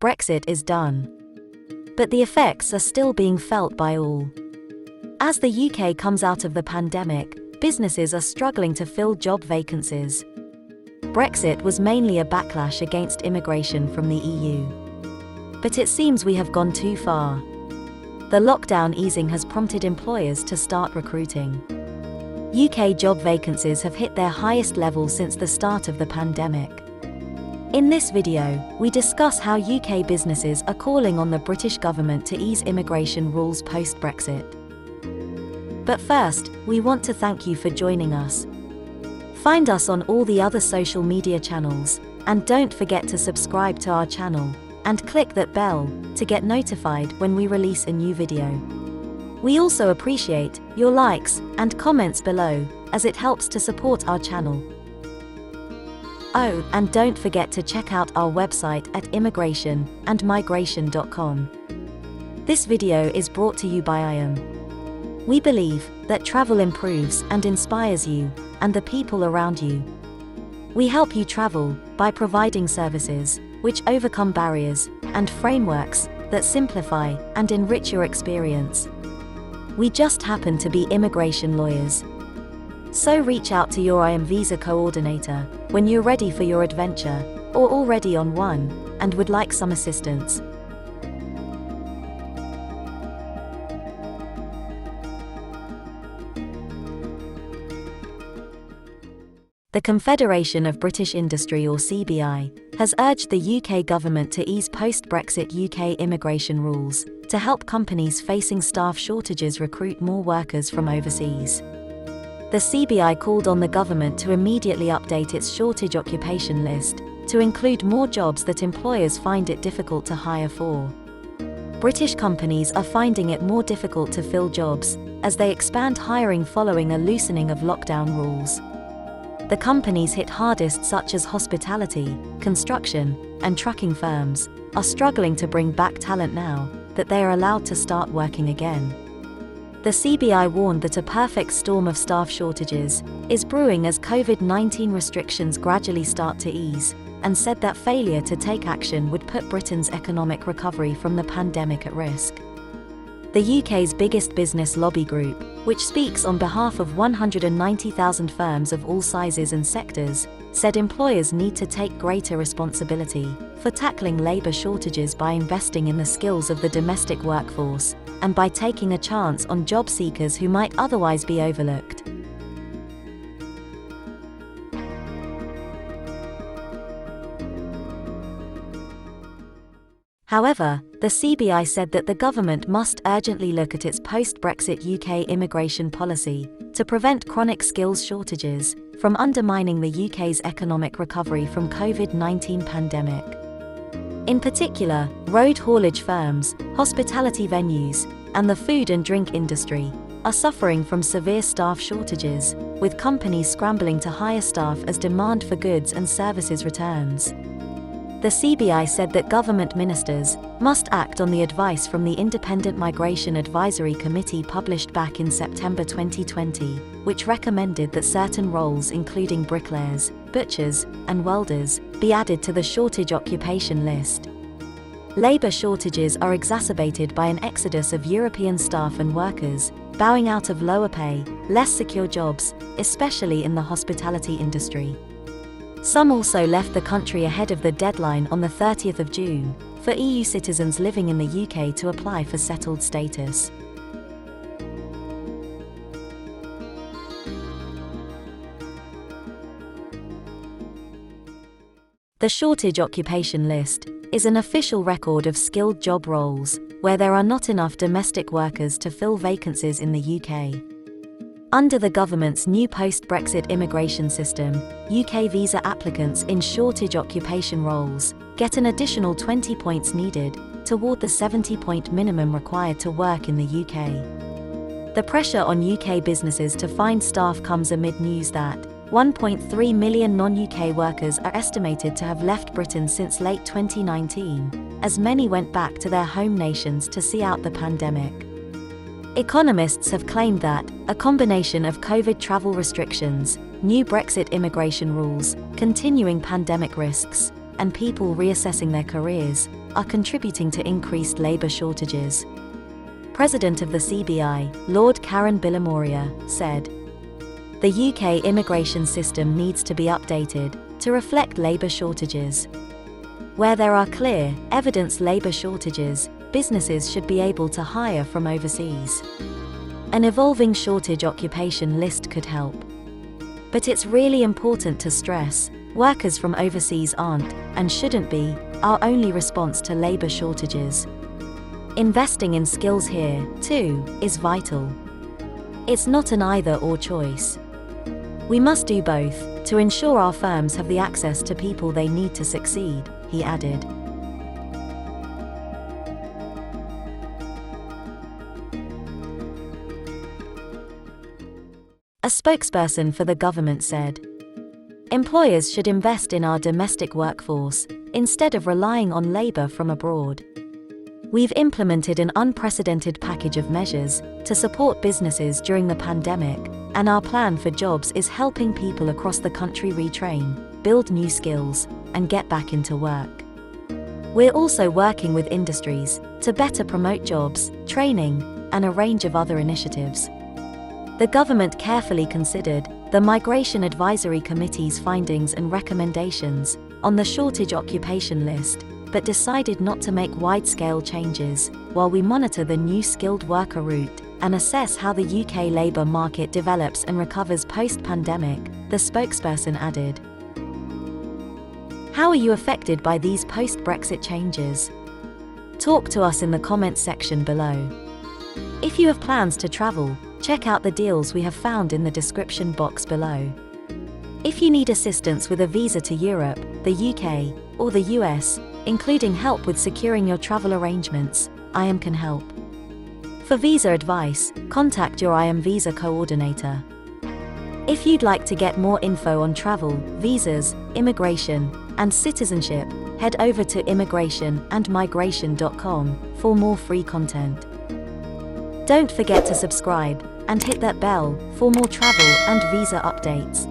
Brexit is done. But the effects are still being felt by all. As the UK comes out of the pandemic, businesses are struggling to fill job vacancies. Brexit was mainly a backlash against immigration from the EU. But it seems we have gone too far. The lockdown easing has prompted employers to start recruiting. UK job vacancies have hit their highest level since the start of the pandemic. In this video, we discuss how UK businesses are calling on the British government to ease immigration rules post-Brexit. But first, we want to thank you for joining us. Find us on all the other social media channels, and don't forget to subscribe to our channel, and click that bell to get notified when we release a new video. We also appreciate your likes and comments below, as it helps to support our channel. Oh, and don't forget to check out our website at immigrationandmigration.com. This video is brought to you by IAM. We believe that travel improves and inspires you and the people around you. We help you travel by providing services which overcome barriers and frameworks that simplify and enrich your experience. We just happen to be immigration lawyers. So reach out to your IAM visa coordinator when you're ready for your adventure, or already on one, and would like some assistance. The Confederation of British Industry, or CBI, has urged the UK government to ease post-Brexit UK immigration rules to help companies facing staff shortages recruit more workers from overseas. The CBI called on the government to immediately update its shortage occupation list to include more jobs that employers find it difficult to hire for. British companies are finding it more difficult to fill jobs as they expand hiring following a loosening of lockdown rules. The companies hit hardest, such as hospitality, construction, and trucking firms, are struggling to bring back talent now that they are allowed to start working again. The CBI warned that a perfect storm of staff shortages is brewing as COVID-19 restrictions gradually start to ease, and said that failure to take action would put Britain's economic recovery from the pandemic at risk. The UK's biggest business lobby group, which speaks on behalf of 190,000 firms of all sizes and sectors, said employers need to take greater responsibility for tackling labour shortages by investing in the skills of the domestic workforce, and by taking a chance on job seekers who might otherwise be overlooked. However, the CBI said that the government must urgently look at its post-Brexit UK immigration policy to prevent chronic skills shortages from undermining the UK's economic recovery from COVID-19 pandemic. In particular, road haulage firms, hospitality venues, and the food and drink industry are suffering from severe staff shortages, with companies scrambling to hire staff as demand for goods and services returns. The CBI said that government ministers must act on the advice from the Independent Migration Advisory Committee published back in September 2020, which recommended that certain roles including bricklayers, butchers, and welders be added to the shortage occupation list. Labour shortages are exacerbated by an exodus of European staff and workers bowing out of lower pay, less secure jobs, especially in the hospitality industry. Some also left the country ahead of the deadline on the 30th of June for EU citizens living in the UK to apply for settled status. The shortage occupation list is an official record of skilled job roles where there are not enough domestic workers to fill vacancies in the UK. Under the government's new post-Brexit immigration system, UK visa applicants in shortage occupation roles get an additional 20 points needed toward the 70-point minimum required to work in the UK. The pressure on UK businesses to find staff comes amid news that 1.3 million non-UK workers are estimated to have left Britain since late 2019, as many went back to their home nations to see out the pandemic. Economists have claimed that a combination of COVID travel restrictions, new Brexit immigration rules, continuing pandemic risks, and people reassessing their careers are contributing to increased labour shortages. President of the CBI, Lord Karen Bilimoria, said, "The UK immigration system needs to be updated to reflect labour shortages. Where there are clear, evidence labour shortages, businesses should be able to hire from overseas. An evolving shortage occupation list could help. But it's really important to stress, workers from overseas aren't, and shouldn't be, our only response to labour shortages. Investing in skills here, too, is vital. It's not an either-or choice. We must do both, to ensure our firms have the access to people they need to succeed," he added. A spokesperson for the government said, "Employers should invest in our domestic workforce, instead of relying on labour from abroad. We've implemented an unprecedented package of measures to support businesses during the pandemic, and our plan for jobs is helping people across the country retrain, build new skills, and get back into work. We're also working with industries to better promote jobs, training, and a range of other initiatives." The government carefully considered the Migration Advisory Committee's findings and recommendations on the shortage occupation list, but decided not to make wide-scale changes while we monitor the new skilled worker route and assess how the UK labour market develops and recovers post-pandemic, the spokesperson added. How are you affected by these post-Brexit changes? Talk to us in the comments section below. If you have plans to travel, check out the deals we have found in the description box below. If you need assistance with a visa to Europe, the UK, or the US, including help with securing your travel arrangements, IAM can help. For visa advice, contact your IAM visa coordinator. If you'd like to get more info on travel, visas, immigration, and citizenship, head over to immigrationandmigration.com for more free content. Don't forget to subscribe and hit that bell for more travel and visa updates.